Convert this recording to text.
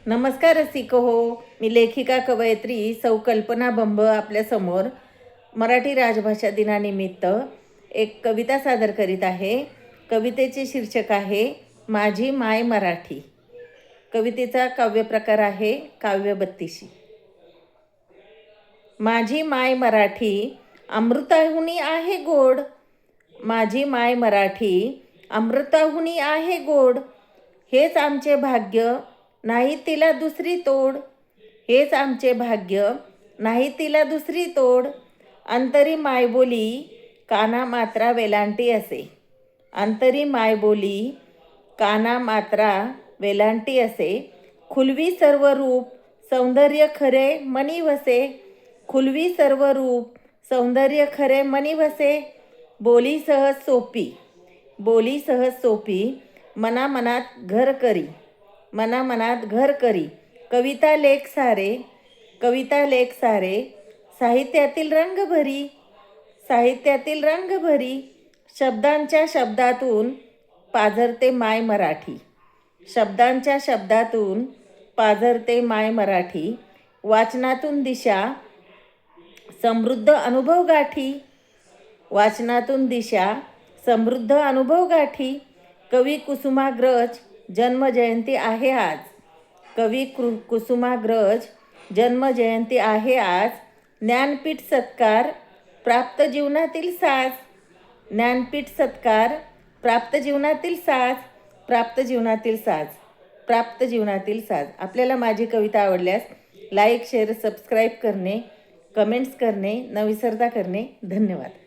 नमस्कार रसिको हो. मी लेखिका कवयित्री सौ कल्पना बंब आपल्यासमोर मराठी राजभाषा दिनानिमित्त एक कविता सादर करीत आहे. कवितेचे शीर्षक आहे माझी माय मराठी. कवितेचा काव्यप्रकार आहे काव्यबत्तीशी. माझी माय मराठी अमृताहुनी आहे गोड. माझी माय मराठी अमृताहुनी आहे गोड. हेच आमचे भाग्य नाही तिला दुसरी तोड. हेच आमचे भाग्य नाही तिला दुसरी तोड. अंतरी मायबोली काना मात्रा वेलांटी असे. अंतरी मायबोली काना मात्रा वेलांटी असे. खुलवी सर्व रूप सौंदर्य खरे मनी वसे. खुलवी सर्व रूप सौंदर्य खरे मनी वसे. बोली सहज सोपी बोली सहज सोपी मनामनात घर करी. मनामनात घर करी. कविता लेख सारे कविता लेख सारे. साहित्यातील रंग भरी साहित्यातील रंग भरी. शब्दांच्या शब्दातून पाझरते माय मराठी. शब्दांच्या शब्दातून पाझरते माय मराठी. वाचनातून दिशा समृद्ध अनुभव गाठी. वाचनातून दिशा समृद्ध अनुभव गाठी. कवी कुसुमाग्रज जन्मजयंती आहे आज. कवी कुसुमाग्रज जन्मजयंती आहे आज. ज्ञानपीठ सत्कार प्राप्त जीवनातील साज. ज्ञानपीठ सत्कार प्राप्त जीवनातील साज. प्राप्त जीवनातील साज प्राप्त जीवनातील साज. आपल्याला माझी कविता आवडल्यास लाईक शेअर सबस्क्राईब करणे, कमेंट्स करणे न विसरता करणे. धन्यवाद.